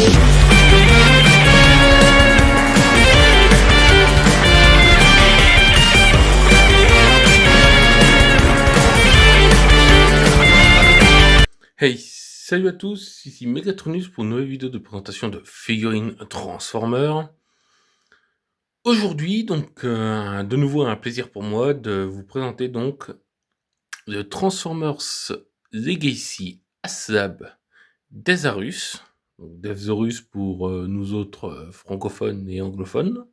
Hey, salut à tous, ici Megatronus pour une nouvelle vidéo de présentation de figurines Transformers. Aujourd'hui, donc, de nouveau un plaisir pour moi de vous présenter donc le Transformers Legacy ASAB Desarus, donc Desarus pour nous autres francophones et anglophones.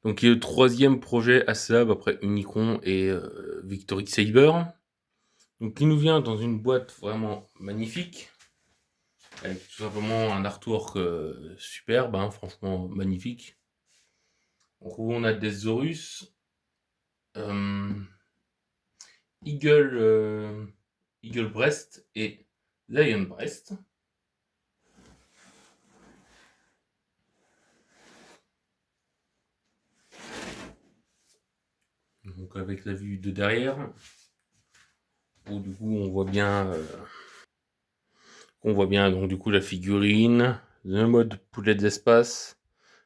Donc, il est le troisième projet ASAB après Unicron et Victory Saber. Donc, il nous vient dans une boîte vraiment magnifique, avec tout simplement un artwork superbe, hein, franchement magnifique. Donc, où on a des Zorus, Eagle Breast et Lion Breast. Donc avec la vue de derrière, où du coup on voit bien donc du coup la figurine, le mode poulet d'espace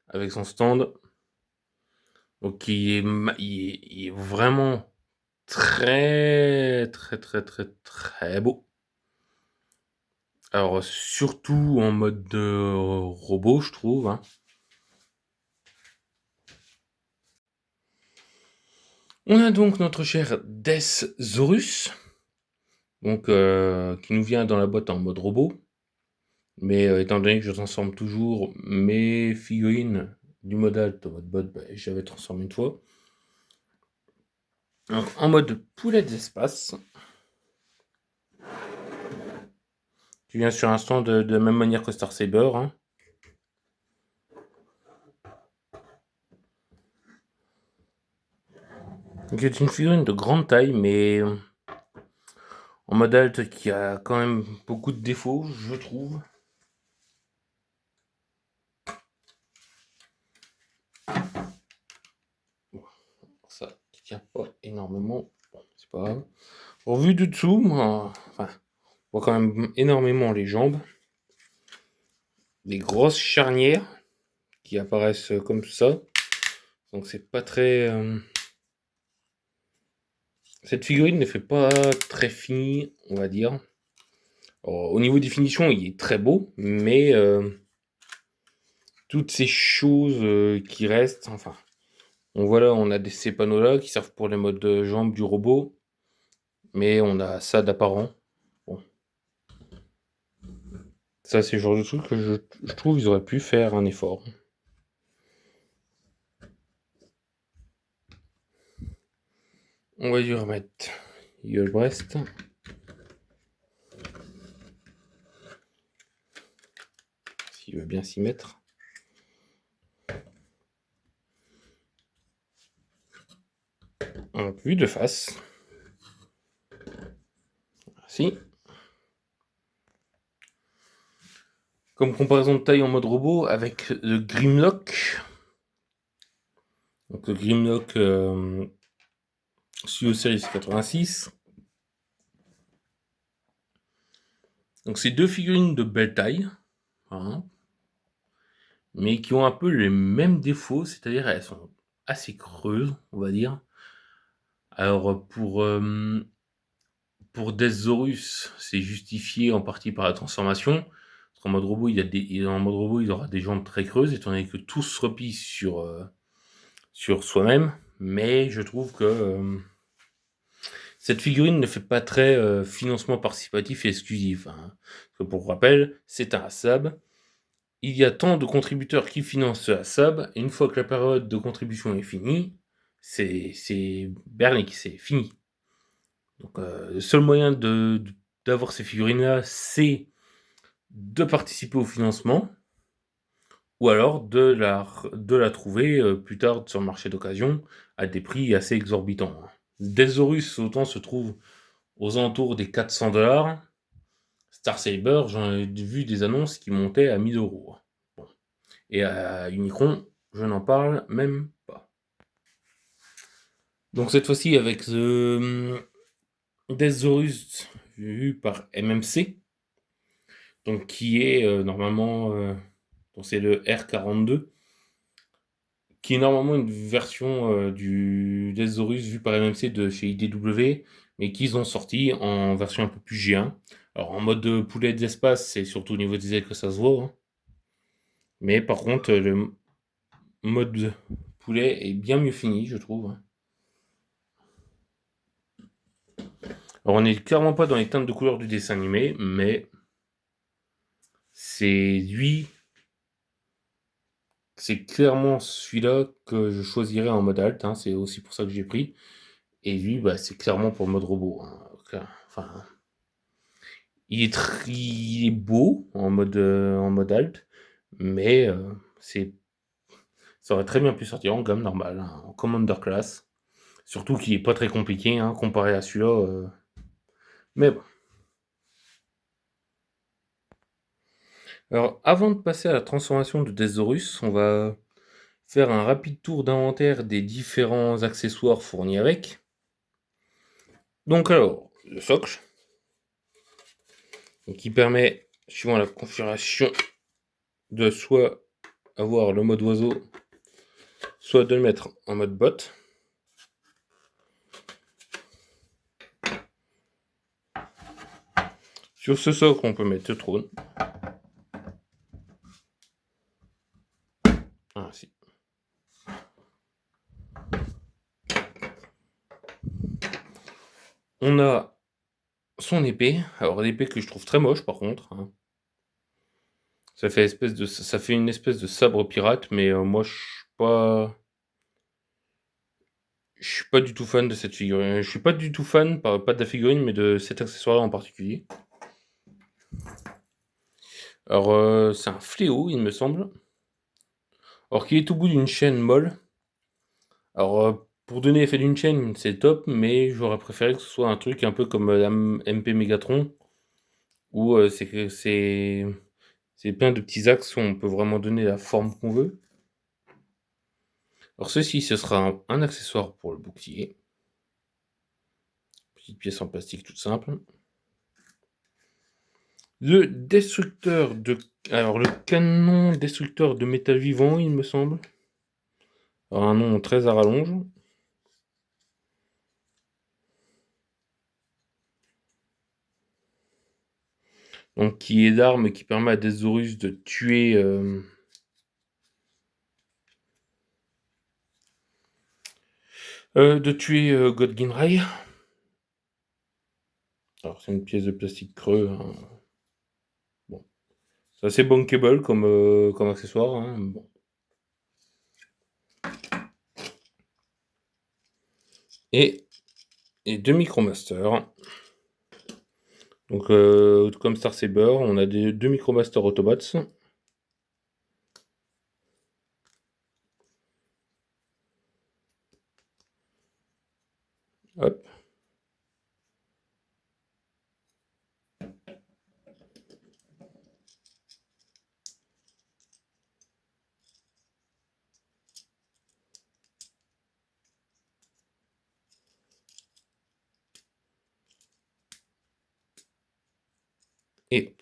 avec son stand. Donc il est vraiment très beau. Alors surtout en mode robot, je trouve, hein. On a donc notre cher Deathsaurus, donc qui nous vient dans la boîte en mode robot. Mais étant donné que je transforme toujours mes figurines du modèle en mode bot, j'avais transformé une fois. Donc, en mode poulet d'espace. Tu viens sur un stand de la même manière que Star Saber, hein. Donc, c'est une figurine de grande taille, mais en mode alt qui a quand même beaucoup de défauts, je trouve. Ça ne tient pas énormément, bon, c'est pas grave. Au vu du dessous, on voit quand même énormément les jambes. Des grosses charnières qui apparaissent comme ça. Donc c'est pas très... Cette figurine ne fait pas très fini, on va dire. Alors, au niveau définition, il est très beau, mais toutes ces choses qui restent, enfin... On voit là, on a ces panneaux-là qui servent pour les modes de jambes du robot, mais on a ça d'apparent. Bon. Ça, c'est le genre de truc que je trouve qu'ils auraient pu faire un effort. On va lui remettre Eagle Breast. S'il veut bien s'y mettre. Un vue de face. Ainsi. Comme comparaison de taille en mode robot avec le Grimlock. Donc le Grimlock Studio Series 86. Donc c'est deux figurines de belle taille, hein, mais qui ont un peu les mêmes défauts, c'est-à-dire elles sont assez creuses, on va dire. Alors pour Deathsaurus, c'est justifié en partie par la transformation. Parce qu'en mode robot, en mode robot, il aura des jambes très creuses, étant donné que tout se replie sur soi-même. Mais je trouve que cette figurine ne fait pas très financement participatif et exclusif, hein. Parce que pour rappel, c'est un ASAB. Il y a tant de contributeurs qui financent ce ASAB, et une fois que la période de contribution est finie, c'est bernique, c'est fini. Donc le seul moyen d'avoir ces figurines-là, c'est de participer au financement, ou alors de la trouver plus tard sur le marché d'occasion à des prix assez exorbitants. Deathsaurus, autant se trouve aux alentours des 400$. Star Saber, j'en ai vu des annonces qui montaient à 1000€. Bon. Et à Unicron, je n'en parle même pas. Donc cette fois-ci avec The Deathsaurus vu par MMC. donc qui est normalement, donc c'est le R42, qui est normalement une version du Desaurus vu par MMC de chez IDW, mais qu'ils ont sorti en version un peu plus G1. Alors en mode poulet d'espace, c'est surtout au niveau des ailes que ça se voit, hein. Mais par contre, le mode poulet est bien mieux fini, je trouve. Alors on n'est clairement pas dans les teintes de couleur du dessin animé, mais c'est lui, c'est clairement celui-là que je choisirais en mode alt, hein, c'est aussi pour ça que j'ai pris. Et lui, bah, c'est clairement pour le mode robot, hein. Enfin, il est beau en mode alt, mais ça aurait très bien pu sortir en gamme normale, hein, en Commander Class. Surtout qu'il est pas très compliqué, hein, comparé à celui-là. Mais bon. Alors, avant de passer à la transformation de Desaurus, on va faire un rapide tour d'inventaire des différents accessoires fournis avec. Donc alors, le socle, qui permet, suivant la configuration, de soit avoir le mode oiseau, soit de le mettre en mode bot. Sur ce socle, on peut mettre le trône. Ainsi. On a son épée. Alors l'épée que je trouve très moche par contre, hein. Ça fait une espèce de sabre pirate, mais moi je suis pas du tout fan de cette figurine. Je suis pas du tout fan, pas de la figurine, mais de cet accessoire-là en particulier. Alors c'est un fléau, il me semble. Alors qu'il est au bout d'une chaîne molle. Alors pour donner l'effet d'une chaîne, c'est top, mais j'aurais préféré que ce soit un truc un peu comme la MP Megatron, où c'est plein de petits axes où on peut vraiment donner la forme qu'on veut. Alors ceci, ce sera un accessoire pour le bouclier. Petite pièce en plastique toute simple. Le destructeur de... Alors le canon destructeur de métal vivant, il me semble. Alors un nom très à rallonge. Donc qui est l'arme qui permet à Desaurus de tuer... God Ginrai. Alors c'est une pièce de plastique creux, hein. Bon. C'est assez bankable comme accessoire, hein. Bon. Et deux Micromasters. Donc comme Star Saber, on a deux Micromasters Autobots. Hop. Et hop.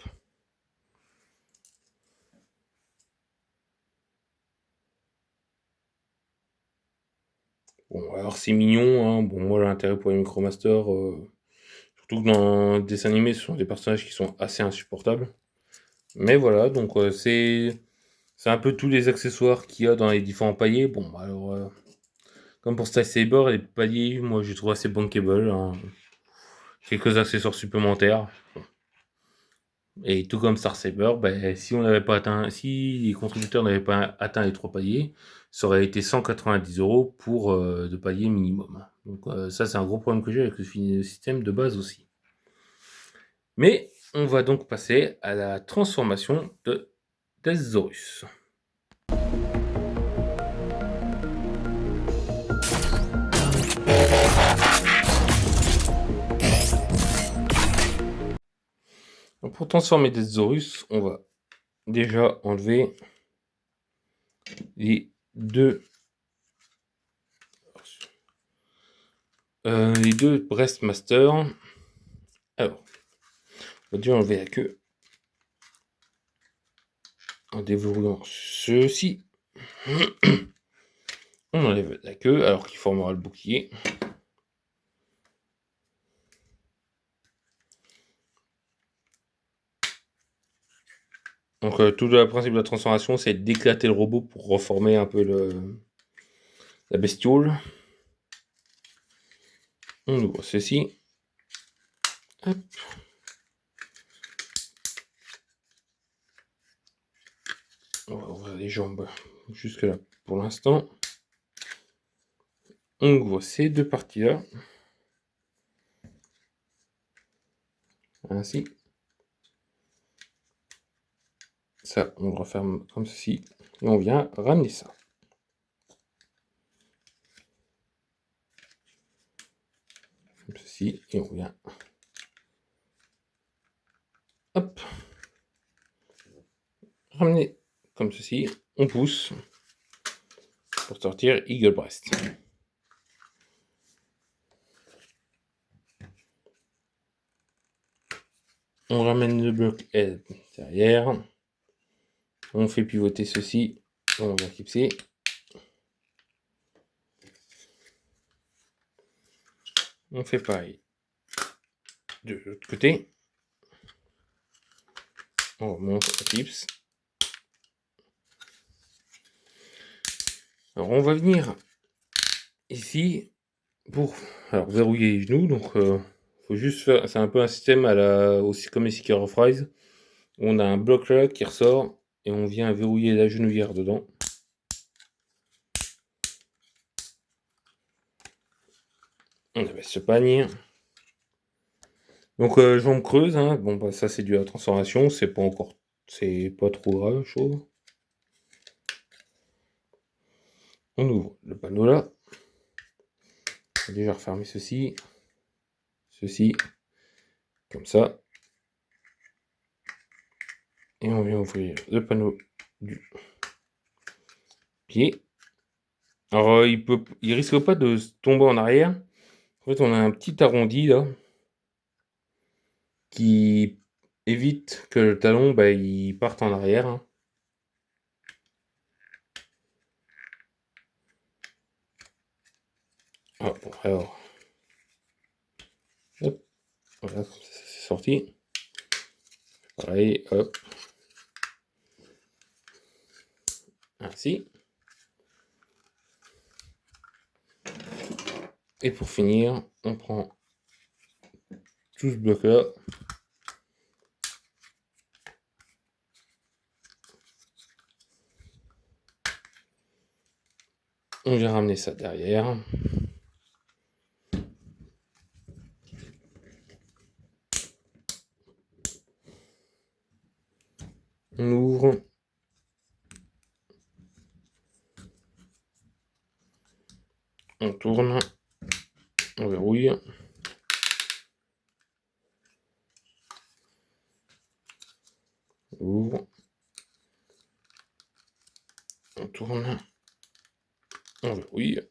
Bon, alors c'est mignon, hein. Bon, moi, l'intérêt pour les Micromasters, surtout que dans le dessin animé, ce sont des personnages qui sont assez insupportables. Mais voilà, donc c'est un peu tous les accessoires qu'il y a dans les différents paliers. Bon, alors, comme pour Star Saber, les paliers, moi, je trouve assez bankable, hein. Quelques accessoires supplémentaires. Et tout comme Star Saber, ben, si les contributeurs n'avaient pas atteint les 3 paliers, ça aurait été 190 € pour 2 paliers minimum. Donc ça, c'est un gros problème que j'ai avec le système de base aussi. Mais on va donc passer à la transformation de Desaurus. Donc, pour transformer Desaurus, on va déjà enlever les deux Breastmasters. Alors, on va déjà enlever la queue. en déverrouillant ceci, on enlève la queue alors qu'il formera le bouclier. Donc tout le principe de la transformation, c'est d'éclater le robot pour reformer un peu la bestiole. On ouvre ceci. Hop. On va ouvrir les jambes jusque là pour l'instant. On ouvre ces deux parties-là. Ainsi. Ça, on le referme comme ceci. Et on vient ramener ça. Comme ceci. Et on vient. Hop. Ramener comme ceci. On pousse. Pour sortir Eagle Breast. On ramène le bloc L derrière. On fait pivoter ceci. On va clipser. On fait pareil de l'autre côté. On remonte la clips. Alors on va venir ici pour verrouiller les genoux. Donc faut juste faire. C'est un peu un système aussi comme les Seeker of Rise. On a un bloc là qui ressort et on vient verrouiller la genouillère dedans. On abaisse ce panier. Donc jambes creuses, hein. Bon bah ça c'est dû à la transformation, c'est pas trop grave, je trouve. On ouvre le panneau là. On va déjà refermer ceci, comme ça. Et on vient ouvrir le panneau du pied. Alors il risque pas de tomber en arrière. En fait on a un petit arrondi là qui évite que le talon il parte en arrière. Hein. Ah, bon, alors. Hop, voilà, comme ça c'est sorti. Pareil, hop. Ainsi. Et pour finir, on prend tout ce bloc là. On vient ramener ça derrière. On ouvre. On tourne. On verrouille. On ouvre. On tourne. On verrouille.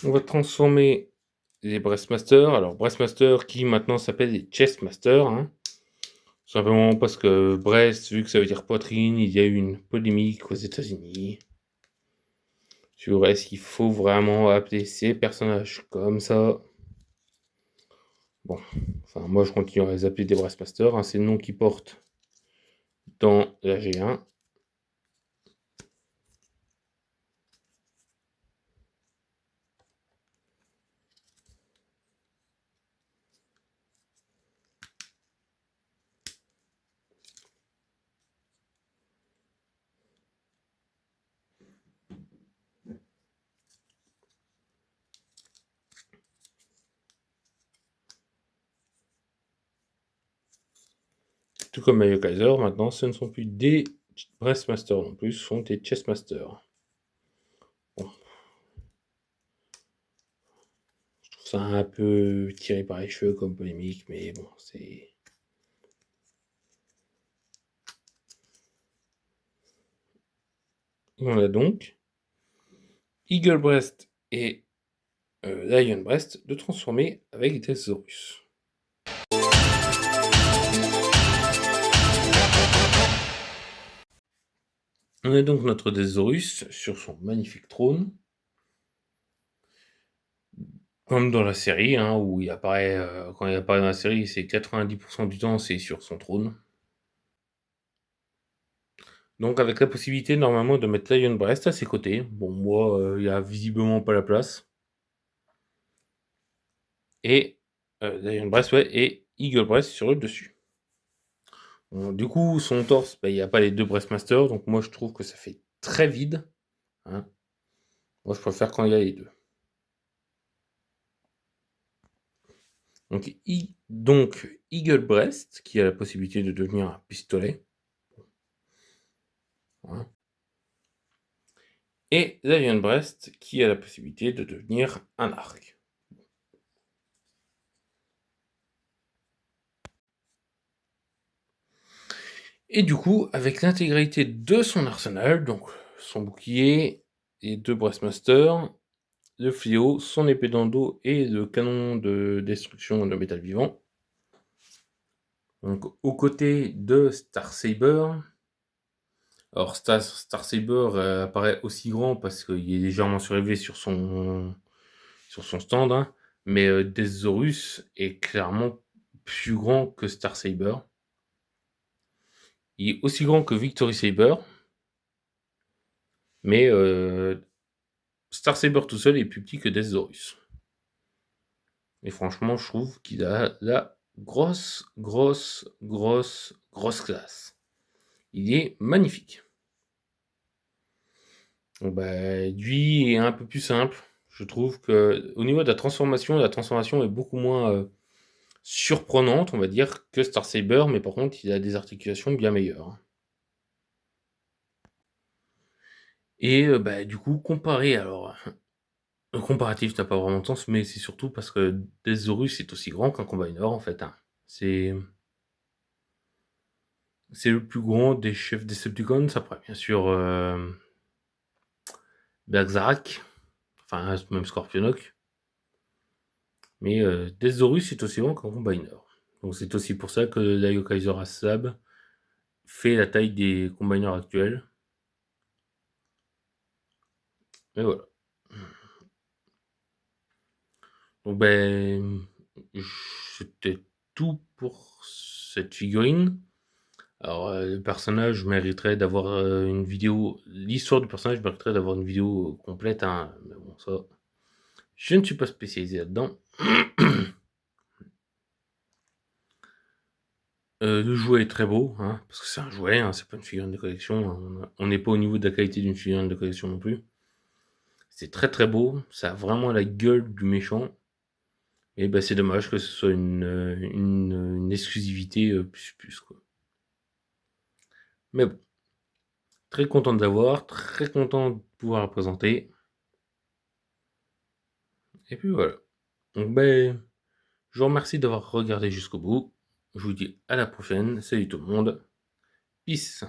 On va transformer les Breastmasters. Alors Breastmasters qui maintenant s'appelle les Chestmasters. Hein. Simplement parce que breast, vu que ça veut dire poitrine, il y a eu une polémique aux États-Unis sur est-ce qu'il faut vraiment appeler ces personnages comme ça. Bon, enfin moi je continue à les appeler des Breastmasters. Hein. C'est le nom qu'ils portent dans la G1. Tout comme Mario Kaiser, maintenant ce ne sont plus des Breastmasters non plus, ce sont des Chestmasters. Bon. Je trouve ça un peu tiré par les cheveux comme polémique, mais bon, c'est... On a donc Eagle Breast et Lion Breast de transformer avec des Zorus. On a donc notre Desaurus sur son magnifique trône. Comme dans la série, hein, où il apparaît, quand il apparaît dans la série, c'est 90% du temps, c'est sur son trône. Donc avec la possibilité normalement de mettre Lion Breast à ses côtés. Bon, moi, il y a visiblement pas la place. Et Lion Breast, ouais, et Eagle Breast sur le dessus. Bon, du coup, son torse, il n'y a pas les deux Breastmasters, donc moi je trouve que ça fait très vide. Hein. Moi je préfère quand il y a les deux. Donc Eagle Breast, qui a la possibilité de devenir un pistolet. Hein. Et Lion Breast, qui a la possibilité de devenir un arc. Et du coup, avec l'intégralité de son arsenal, donc son bouclier, et deux Breastmasters, le fléau, son épée dans le dos et le canon de destruction de métal vivant. Donc aux côtés de Star Saber. Alors Star Saber apparaît aussi grand parce qu'il est légèrement surélevé sur son stand, hein, mais Desaurus est clairement plus grand que Star Saber. Il est aussi grand que Victory Saber, mais Star Saber tout seul est plus petit que Desaurus. Et franchement, je trouve qu'il a la grosse classe. Il est magnifique. Donc, lui est un peu plus simple. Je trouve que au niveau de la transformation est beaucoup moins surprenante, on va dire, que Star Saber, mais par contre, il a des articulations bien meilleures. Et du coup, le comparatif n'a pas vraiment de sens, mais c'est surtout parce que Desaurus est aussi grand qu'un Combiner, en fait. Hein. C'est le plus grand des chefs Decepticons, après, bien sûr, Bergzarak, enfin, même Scorpionok. Mais Desaurus est aussi grand qu'un Combiner. Donc c'est aussi pour ça que l'Iokaiser Asab fait la taille des Combiners actuels. Et voilà. Donc c'était tout pour cette figurine. Alors le personnage mériterait d'avoir une vidéo. L'histoire du personnage mériterait d'avoir une vidéo complète. Hein. Mais bon, ça, je ne suis pas spécialisé là-dedans. Le jouet est très beau, hein, parce que c'est un jouet, hein, c'est pas une figurine de collection. Hein. On n'est pas au niveau de la qualité d'une figurine de collection non plus. C'est très très beau, ça a vraiment la gueule du méchant. Et c'est dommage que ce soit une exclusivité plus quoi. Mais bon, très content de l'avoir, très content de pouvoir la présenter. Et puis voilà. Donc je vous remercie d'avoir regardé jusqu'au bout. Je vous dis à la prochaine. Salut tout le monde. Peace.